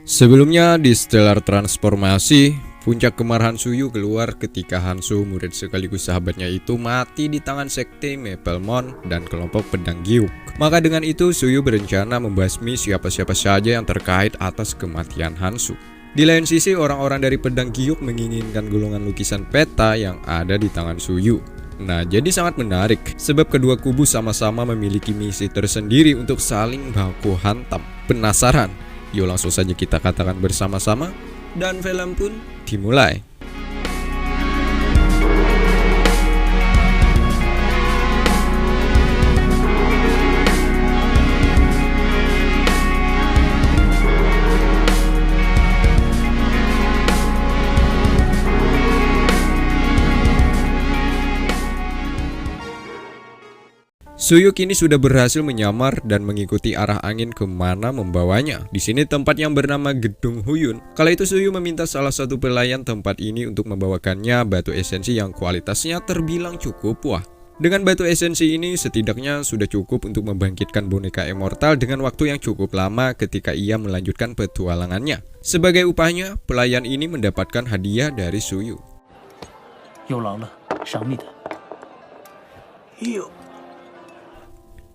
Sebelumnya di Stellar Transformasi, puncak kemarahan Suyu keluar ketika Hansu, murid sekaligus sahabatnya itu, mati di tangan sekte Maplemon dan kelompok pedang Giuk. Maka dengan itu Suyu berencana membasmi siapa-siapa saja yang terkait atas kematian Hansu. Di lain sisi, orang-orang dari pedang Giuk menginginkan golongan lukisan peta yang ada di tangan Suyu. Nah, jadi sangat menarik sebab kedua kubu sama-sama memiliki misi tersendiri untuk saling baku hantam. Penasaran? Yuk langsung saja kita katakan bersama-sama dan film pun dimulai. Suyu kini sudah berhasil menyamar dan mengikuti arah angin kemana membawanya. Di sini tempat yang bernama Gedung Huyun. Kala itu Suyu meminta salah satu pelayan tempat ini untuk membawakannya batu esensi yang kualitasnya terbilang cukup wah. Dengan batu esensi ini setidaknya sudah cukup untuk membangkitkan boneka immortal dengan waktu yang cukup lama ketika ia melanjutkan petualangannya. Sebagai upahnya, pelayan ini mendapatkan hadiah dari Suyu.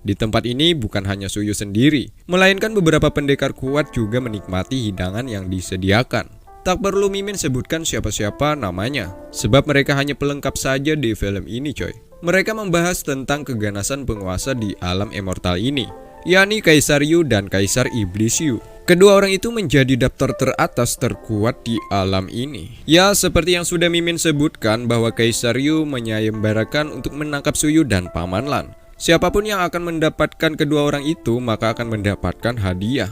Di tempat ini bukan hanya Suyu sendiri, melainkan beberapa pendekar kuat juga menikmati hidangan yang disediakan. Tak perlu Mimin sebutkan siapa-siapa namanya, sebab mereka hanya pelengkap saja di film ini coy. Mereka membahas tentang keganasan penguasa di alam immortal ini, yakni Kaisar Yu dan Kaisar Iblis Yu. Kedua orang itu menjadi daftar teratas terkuat di alam ini. Ya, seperti yang sudah Mimin sebutkan bahwa Kaisar Yu menyayembarakan untuk menangkap Suyu dan Paman Lan. Siapapun yang akan mendapatkan kedua orang itu maka akan mendapatkan hadiah.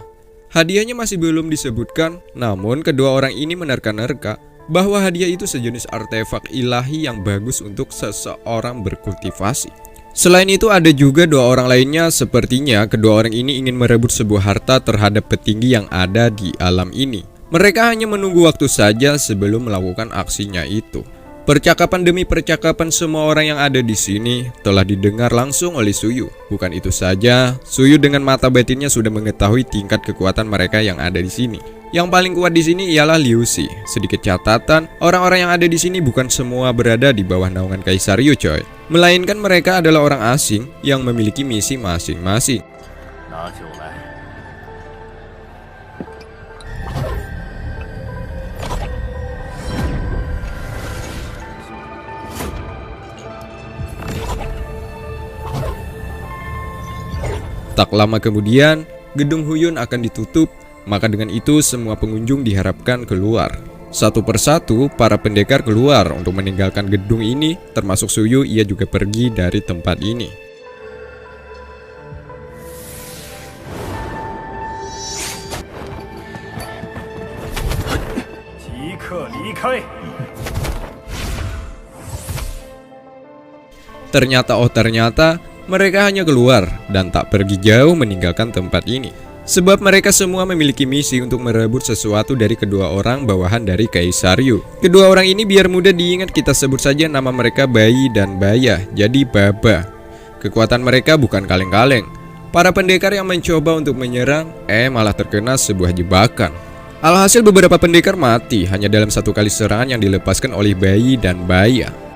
Hadiahnya masih belum disebutkan, namun kedua orang ini menerka-nerka bahwa hadiah itu sejenis artefak ilahi yang bagus untuk seseorang berkultivasi. Selain itu ada juga dua orang lainnya, sepertinya kedua orang ini ingin merebut sebuah harta terhadap petinggi yang ada di alam ini. Mereka hanya menunggu waktu saja sebelum melakukan aksinya itu. Percakapan demi percakapan semua orang yang ada di sini telah didengar langsung oleh Suyu. Bukan itu saja, Suyu dengan mata batinnya sudah mengetahui tingkat kekuatan mereka yang ada di sini. Yang paling kuat di sini ialah Liu Si. Sedikit catatan, orang-orang yang ada di sini bukan semua berada di bawah naungan Kaisar Yu coy, melainkan mereka adalah orang asing yang memiliki misi masing-masing. Tak lama kemudian, Gedung Huyun akan ditutup, maka dengan itu semua pengunjung diharapkan keluar. Satu persatu, para pendekar keluar untuk meninggalkan gedung ini, termasuk Suyu, ia juga pergi dari tempat ini. Ternyata mereka hanya keluar dan tak pergi jauh meninggalkan tempat ini. Sebab mereka semua memiliki misi untuk merebut sesuatu dari kedua orang bawahan dari Kaisar Yu. Kedua orang ini biar mudah diingat kita sebut saja nama mereka Bayi dan Baya, jadi Baba. Kekuatan mereka bukan kaleng-kaleng. Para pendekar yang mencoba untuk menyerang, malah terkena sebuah jebakan. Alhasil beberapa pendekar mati hanya dalam satu kali serangan yang dilepaskan oleh Bayi dan Baya.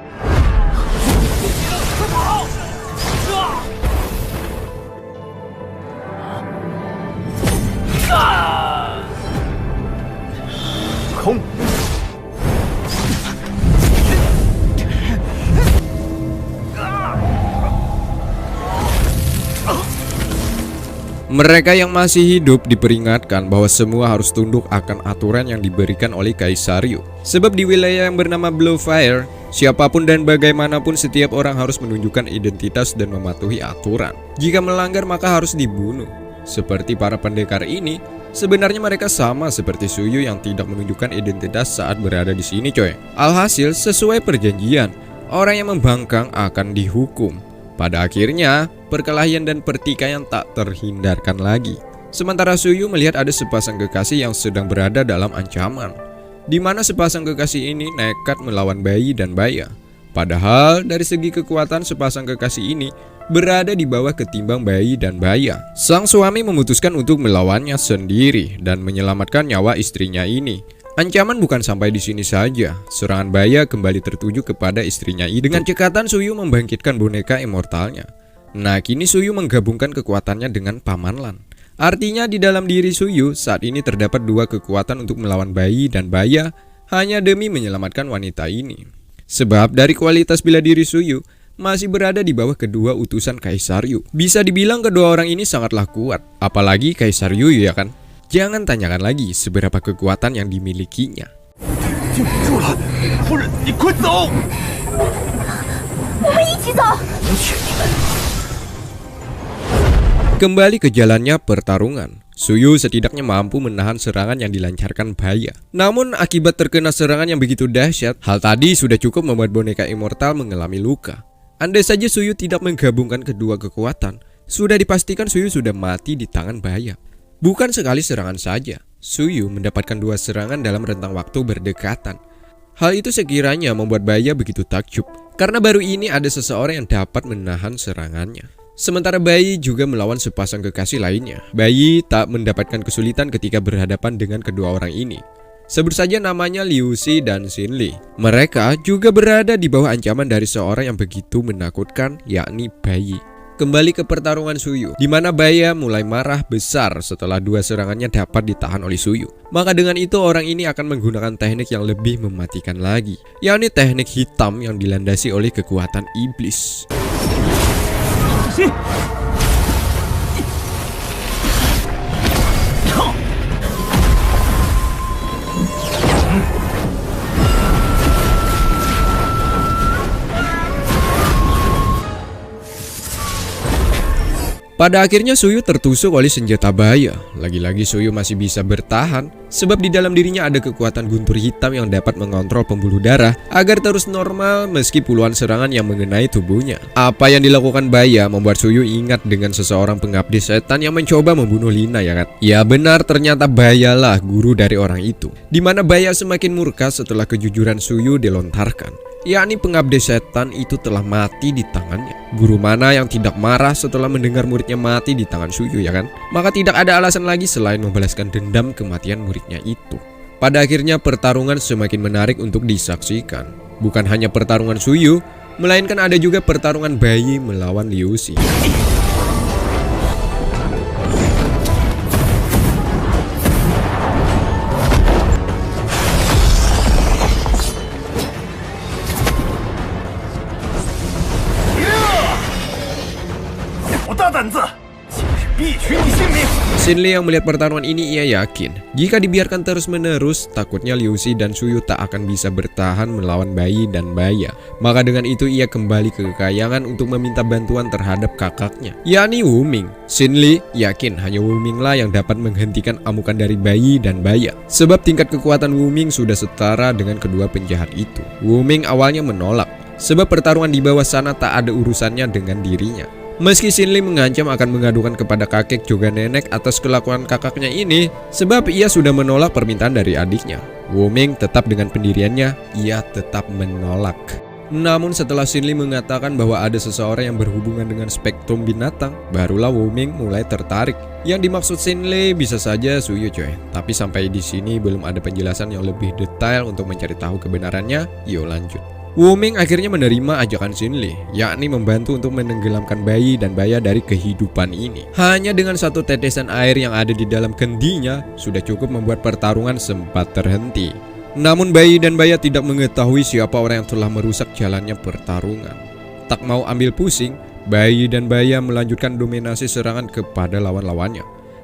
Mereka yang masih hidup diperingatkan bahwa semua harus tunduk akan aturan yang diberikan oleh Kaisar Yu. Sebab di wilayah yang bernama Blue Fire, siapapun dan bagaimanapun setiap orang harus menunjukkan identitas dan mematuhi aturan. Jika melanggar maka harus dibunuh. Seperti para pendekar ini, sebenarnya mereka sama seperti Suyu yang tidak menunjukkan identitas saat berada di sini coy. Alhasil sesuai perjanjian, orang yang membangkang akan dihukum. Pada akhirnya, perkelahian dan pertikaian tak terhindarkan lagi. Sementara Suyu melihat ada sepasang kekasih yang sedang berada dalam ancaman, di mana sepasang kekasih ini nekat melawan Bayi dan Baya. Padahal dari segi kekuatan sepasang kekasih ini berada di bawah ketimbang Bayi dan Baya. Sang suami memutuskan untuk melawannya sendiri dan menyelamatkan nyawa istrinya ini. Ancaman bukan sampai di sini saja. Serangan Baya kembali tertuju kepada istrinya itu. Dengan cekatan Suyu membangkitkan boneka immortalnya. Nah, kini Suyu menggabungkan kekuatannya dengan Paman Lan. Artinya di dalam diri Suyu saat ini terdapat dua kekuatan untuk melawan Bayi dan Baya hanya demi menyelamatkan wanita ini. Sebab dari kualitas bela diri Suyu masih berada di bawah kedua utusan Kaisar Yu. Bisa dibilang kedua orang ini sangatlah kuat, apalagi Kaisar Yu ya kan? Jangan tanyakan lagi seberapa kekuatan yang dimilikinya. Kembali ke jalannya pertarungan. Suyu setidaknya mampu menahan serangan yang dilancarkan Baya. Namun akibat terkena serangan yang begitu dahsyat, hal tadi sudah cukup membuat boneka immortal mengalami luka. Andai saja Suyu tidak menggabungkan kedua kekuatan, sudah dipastikan Suyu sudah mati di tangan Baya. Bukan sekali serangan saja, Suyu mendapatkan dua serangan dalam rentang waktu berdekatan. Hal itu sekiranya membuat Baya begitu takjub, karena baru ini ada seseorang yang dapat menahan serangannya. Sementara Bayi juga melawan sepasang kekasih lainnya. Bayi tak mendapatkan kesulitan ketika berhadapan dengan kedua orang ini. Sebut saja namanya Liu Si dan Xin Li. Mereka juga berada di bawah ancaman dari seorang yang begitu menakutkan, yakni Bayi. Kembali ke pertarungan Suyu, di mana Baya mulai marah besar setelah dua serangannya dapat ditahan oleh Suyu. Maka dengan itu orang ini akan menggunakan teknik yang lebih mematikan lagi, yakni teknik hitam yang dilandasi oleh kekuatan iblis. Pada akhirnya Suyu tertusuk oleh senjata Baya. Lagi-lagi Suyu masih bisa bertahan, sebab di dalam dirinya ada kekuatan guntur hitam yang dapat mengontrol pembuluh darah agar terus normal meski puluhan serangan yang mengenai tubuhnya. Apa yang dilakukan Baya membuat Suyu ingat dengan seseorang pengabdi setan yang mencoba membunuh Lina ya kan? Ya benar, ternyata Baya lah guru dari orang itu. Dimana Baya semakin murka setelah kejujuran Suyu dilontarkan, yakni pengabdi setan itu telah mati di tangannya. Guru mana yang tidak marah setelah mendengar muridnya mati di tangan Suyu ya kan? Maka tidak ada alasan lagi selain membalaskan dendam kematian muridnya itu. Pada akhirnya pertarungan semakin menarik untuk disaksikan. Bukan hanya pertarungan Suyu, melainkan ada juga pertarungan Bayi melawan Liu Si. Xin Li yang melihat pertarungan ini ia yakin jika dibiarkan terus-menerus takutnya Liu Si dan Suyu tak akan bisa bertahan melawan Bayi dan Baya. Maka dengan itu ia kembali ke Kekayangan untuk meminta bantuan terhadap kakaknya, yakni Wu Ming. Xin Li yakin hanya Wu Ming lah yang dapat menghentikan amukan dari Bayi dan Baya, sebab tingkat kekuatan Wu Ming sudah setara dengan kedua penjahat itu. Wu Ming awalnya menolak, sebab pertarungan di bawah sana tak ada urusannya dengan dirinya. Meski Xin Li mengancam akan mengadukan kepada kakek juga nenek atas kelakuan kakaknya ini, sebab ia sudah menolak permintaan dari adiknya. Wu Ming tetap dengan pendiriannya, ia tetap menolak. Namun setelah Xin Li mengatakan bahwa ada seseorang yang berhubungan dengan spektrum binatang, barulah Wu Ming mulai tertarik. Yang dimaksud Xin Li bisa saja Suyu coy, tapi sampai di sini belum ada penjelasan yang lebih detail untuk mencari tahu kebenarannya. Yuk lanjut. Wu Ming akhirnya menerima ajakan Xin Li, yakni membantu untuk menenggelamkan Bayi dan Baya dari kehidupan ini. Hanya dengan satu tetesan air yang ada di dalam kendinya sudah cukup membuat pertarungan sempat terhenti. Namun Bayi dan Baya tidak mengetahui siapa orang yang telah merusak jalannya pertarungan. Tak mau ambil pusing, Bayi dan Baya melanjutkan dominasi serangan kepada lawan-lawannya.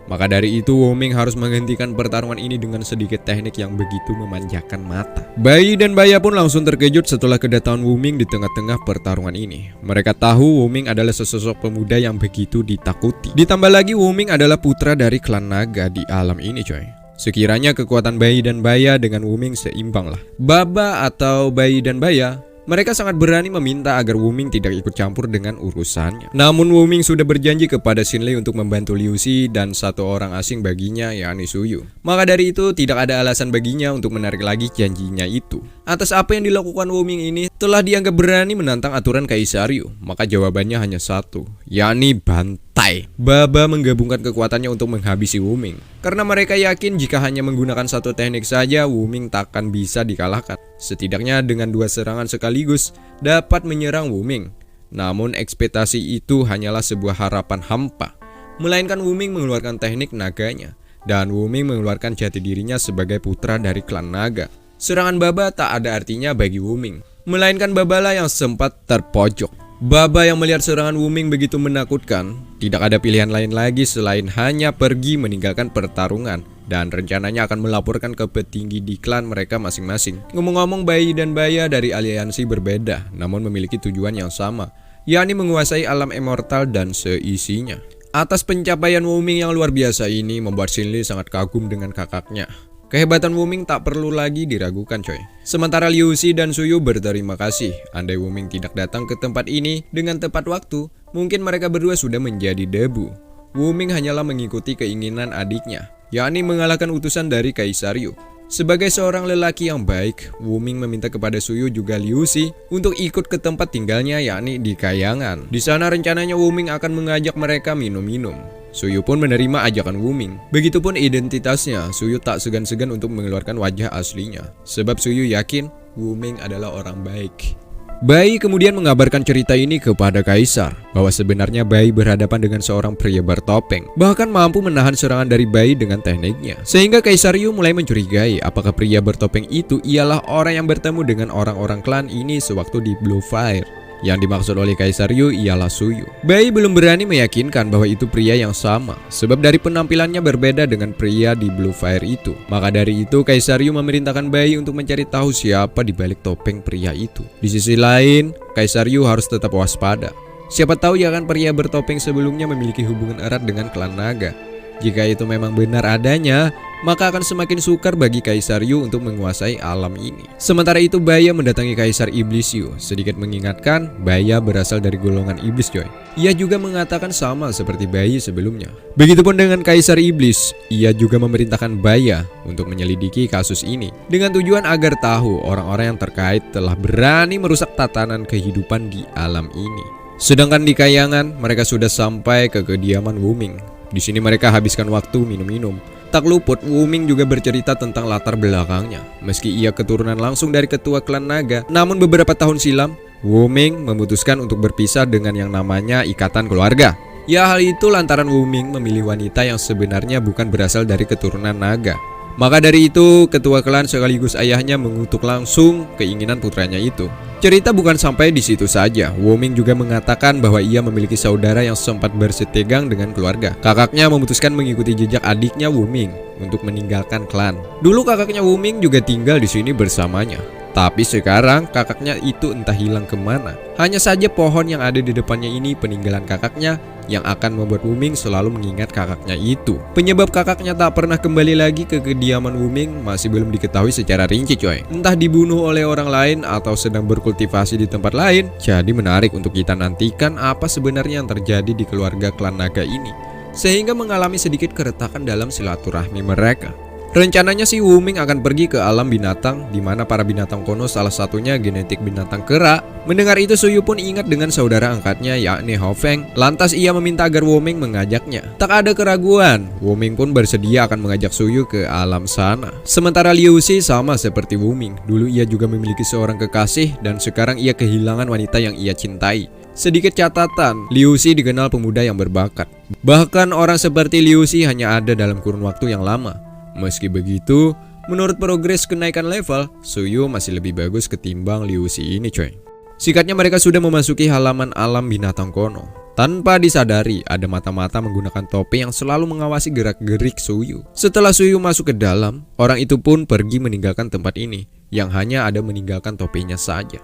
Maka dari itu Wu Ming harus menghentikan pertarungan ini dengan sedikit teknik yang begitu memanjakan mata. Bayi dan Baya pun langsung terkejut setelah kedatangan Wu Ming di tengah-tengah pertarungan ini. Mereka tahu Wu Ming adalah sesosok pemuda yang begitu ditakuti. Ditambah lagi Wu Ming adalah putra dari klan naga di alam ini coy. Sekiranya kekuatan Bayi dan Baya dengan Wu Ming seimbang lah. Baba atau Bayi dan Baya Mereka sangat berani meminta agar Wuming tidak ikut campur dengan urusannya. Namun Wuming sudah berjanji kepada Xinlei untuk membantu Liu Xi dan satu orang asing baginya, yakni Suyu. Maka dari itu tidak ada alasan baginya untuk menarik lagi janjinya itu. Atas apa yang dilakukan Wuming ini telah dianggap berani menantang aturan Kaisar Yu. Maka jawabannya hanya satu, yakni bantai. Baba menggabungkan kekuatannya untuk menghabisi Wuming. Karena mereka yakin jika hanya menggunakan satu teknik saja, Wuming takkan bisa dikalahkan. Setidaknya dengan 2 serangan sekaligus dapat menyerang Wuming. Namun ekspektasi itu hanyalah sebuah harapan hampa. Melainkan Wuming mengeluarkan teknik naganya. Dan Wuming mengeluarkan jati dirinya sebagai putra dari klan naga. Serangan Baba tak ada artinya bagi Wuming. Melainkan Babalah yang sempat terpojok. Baba yang melihat serangan Wuming begitu menakutkan, tidak ada pilihan lain lagi selain hanya pergi meninggalkan pertarungan dan rencananya akan melaporkan ke petinggi di klan mereka masing-masing. Ngomong-ngomong, Bai dan Baya dari aliansi berbeda, namun memiliki tujuan yang sama, yakni menguasai alam immortal dan seisinya. Atas pencapaian Wuming yang luar biasa ini membuat Xinlei sangat kagum dengan kakaknya. Kehebatan Wuming tak perlu lagi diragukan, coy. Sementara Liu Xi dan Suyu berterima kasih. Andai Wuming tidak datang ke tempat ini dengan tepat waktu, mungkin mereka berdua sudah menjadi debu. Wuming hanyalah mengikuti keinginan adiknya, yakni mengalahkan utusan dari Kaisar Yu. Sebagai seorang lelaki yang baik, Wuming meminta kepada Suyu juga Liu Xi untuk ikut ke tempat tinggalnya, yakni di Kayangan. Di sana rencananya Wuming akan mengajak mereka minum-minum. Suyu pun menerima ajakan Wuming. Begitupun identitasnya, Suyu tak segan-segan untuk mengeluarkan wajah aslinya. Sebab Suyu yakin Wuming adalah orang baik. Bai kemudian mengabarkan cerita ini kepada Kaisar, bahwa sebenarnya Bai berhadapan dengan seorang pria bertopeng, bahkan mampu menahan serangan dari Bai dengan tekniknya. Sehingga Kaisar Yu mulai mencurigai apakah pria bertopeng itu ialah orang yang bertemu dengan orang-orang klan ini sewaktu di Blue Fire. Yang dimaksud oleh Kaisar Yu ialah Suyu. Bai belum berani meyakinkan bahwa itu pria yang sama, sebab dari penampilannya berbeda dengan pria di Blue Fire itu. Maka dari itu Kaisar Yu memerintahkan Bai untuk mencari tahu siapa di balik topeng pria itu. Di sisi lain, Kaisar Yu harus tetap waspada. Siapa tahu ya kan pria bertopeng sebelumnya memiliki hubungan erat dengan klan naga. Jika itu memang benar adanya, maka akan semakin sukar bagi Kaisar Yu untuk menguasai alam ini. Sementara itu Baya mendatangi Kaisar Iblis Yu, sedikit mengingatkan Baya berasal dari golongan iblis, coy. Ia juga mengatakan sama seperti Bai sebelumnya. Begitupun dengan Kaisar Iblis, ia juga memerintahkan Baya untuk menyelidiki kasus ini dengan tujuan agar tahu orang-orang yang terkait telah berani merusak tatanan kehidupan di alam ini. Sedangkan di Kayangan, mereka sudah sampai ke kediaman Wuming. Di sini mereka habiskan waktu minum-minum. Tak luput, Wuming juga bercerita tentang latar belakangnya. Meski ia keturunan langsung dari ketua klan naga, namun beberapa tahun silam, Wuming memutuskan untuk berpisah dengan yang namanya ikatan keluarga. Ya, hal itu lantaran Wuming memilih wanita yang sebenarnya bukan berasal dari keturunan naga. Maka dari itu, ketua klan sekaligus ayahnya mengutuk langsung keinginan putranya itu. Cerita bukan sampai di situ saja. Wuming juga mengatakan bahwa ia memiliki saudara yang sempat bersetegang dengan keluarga. Kakaknya memutuskan mengikuti jejak adiknya Wuming untuk meninggalkan klan. Dulu kakaknya Wuming juga tinggal di sini bersamanya. Tapi sekarang kakaknya itu entah hilang kemana. Hanya saja pohon yang ada di depannya ini peninggalan kakaknya, yang akan membuat Wuming selalu mengingat kakaknya itu. Penyebab kakaknya tak pernah kembali lagi ke kediaman Wuming masih belum diketahui secara rinci, coy. Entah dibunuh oleh orang lain atau sedang berkultivasi di tempat lain. Jadi menarik untuk kita nantikan apa sebenarnya yang terjadi di keluarga klan naga ini, sehingga mengalami sedikit keretakan dalam silaturahmi mereka. Rencananya si Wuming akan pergi ke alam binatang, di mana para binatang kuno salah satunya genetik binatang kera. Mendengar itu Suyu pun ingat dengan saudara angkatnya yakni Hao Feng. Lantas ia meminta agar Wuming mengajaknya. Tak ada keraguan, Wuming pun bersedia akan mengajak Suyu ke alam sana. Sementara Liu Xi sama seperti Wuming, dulu ia juga memiliki seorang kekasih dan sekarang ia kehilangan wanita yang ia cintai. Sedikit catatan, Liu Xi dikenal pemuda yang berbakat. Bahkan orang seperti Liu Xi hanya ada dalam kurun waktu yang lama. Meski begitu, menurut progres kenaikan level, Suyu masih lebih bagus ketimbang Liu Xi ini, coy. Singkatnya mereka sudah memasuki halaman alam binatang kuno. Tanpa disadari, ada mata-mata menggunakan topi yang selalu mengawasi gerak-gerik Suyu. Setelah Suyu masuk ke dalam, orang itu pun pergi meninggalkan tempat ini, yang hanya ada meninggalkan topinya saja.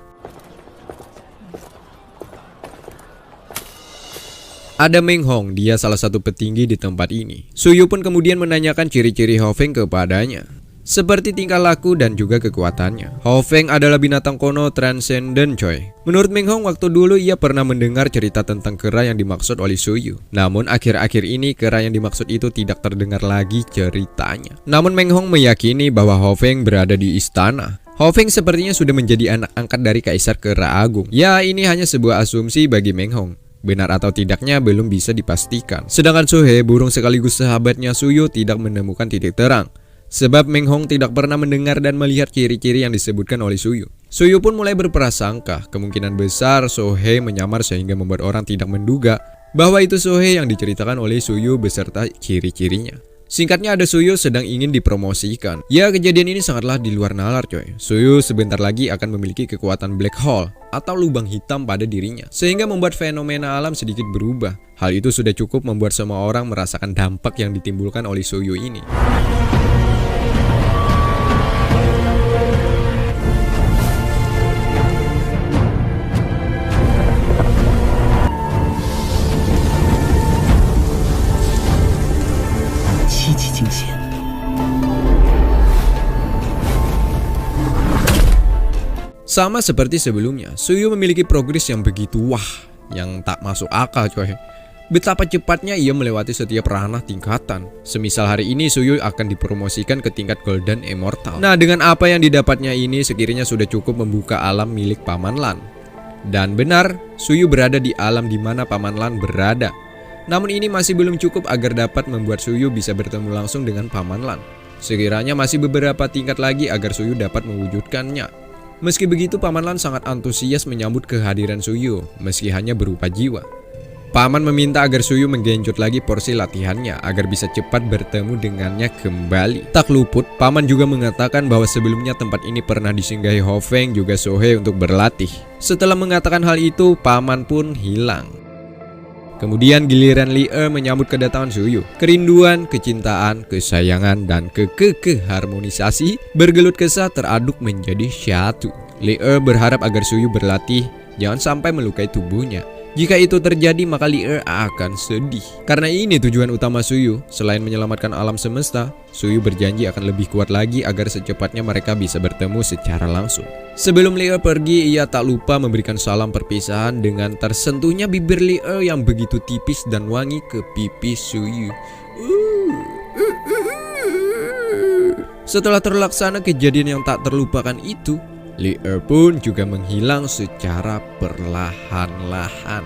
Ada Meng Hong, dia salah satu petinggi di tempat ini. Suyu pun kemudian menanyakan ciri-ciri Hao Feng kepadanya. seperti tingkah laku dan juga kekuatannya. Hao Feng adalah binatang kuno transenden coy. Menurut Meng Hong, waktu dulu ia pernah mendengar cerita tentang kera yang dimaksud oleh Suyu. Namun akhir-akhir ini kera yang dimaksud itu tidak terdengar lagi ceritanya. Namun Meng Hong meyakini bahwa Hao Feng berada di istana. Hao Feng sepertinya sudah menjadi anak angkat dari Kaisar Kera Agung. Ya, ini hanya sebuah asumsi bagi Meng Hong. Benar atau tidaknya belum bisa dipastikan. Sedangkan Sohe, burung sekaligus sahabatnya Suyu, tidak menemukan titik terang. Sebab Meng Hong tidak pernah mendengar dan melihat ciri-ciri yang disebutkan oleh Suyu. Suyu pun mulai berprasangka, kemungkinan besar Sohe menyamar sehingga membuat orang tidak menduga bahwa itu Sohe yang diceritakan oleh Suyu beserta ciri-cirinya. Singkatnya, ada Suyu sedang ingin dipromosikan. Ya, kejadian ini sangatlah di luar nalar coy. Suyu sebentar lagi akan memiliki kekuatan black hole atau lubang hitam pada dirinya, sehingga membuat fenomena alam sedikit berubah. Hal itu sudah cukup membuat semua orang merasakan dampak yang ditimbulkan oleh Suyu ini. Sama seperti sebelumnya, Suyu memiliki progres yang begitu yang tak masuk akal coy. Betapa cepatnya ia melewati setiap ranah tingkatan. Semisal hari ini Suyu akan dipromosikan ke tingkat Golden Immortal. Nah, dengan apa yang didapatnya ini sekiranya sudah cukup membuka alam milik Paman Lan. Dan benar, Suyu berada di alam di mana Paman Lan berada. Namun ini masih belum cukup agar dapat membuat Suyu bisa bertemu langsung dengan Paman Lan. Sekiranya masih beberapa tingkat lagi agar Suyu dapat mewujudkannya. Meski begitu, Paman Lan sangat antusias menyambut kehadiran Suyu, meski hanya berupa jiwa. Paman meminta agar Suyu menggenjot lagi porsi latihannya agar bisa cepat bertemu dengannya kembali. Tak luput, Paman juga mengatakan bahwa sebelumnya tempat ini pernah disinggahi Hao Feng juga Sohe untuk berlatih. Setelah mengatakan hal itu, Paman pun hilang. Kemudian giliran Li Er menyambut kedatangan Suyu. Kerinduan, kecintaan, kesayangan, dan keharmonisasi bergelut kesah teraduk menjadi satu. Li Er berharap agar Suyu berlatih, jangan sampai melukai tubuhnya. Jika itu terjadi, maka Li Er akan sedih. Karena ini tujuan utama Suyu. Selain menyelamatkan alam semesta, Suyu berjanji akan lebih kuat lagi agar secepatnya mereka bisa bertemu secara langsung. Sebelum Li Er pergi, ia tak lupa memberikan salam perpisahan dengan tersentuhnya bibir Li Er yang begitu tipis dan wangi ke pipi Suyu. Setelah terlaksana kejadian yang tak terlupakan itu, Li Er pun juga menghilang secara perlahan-lahan.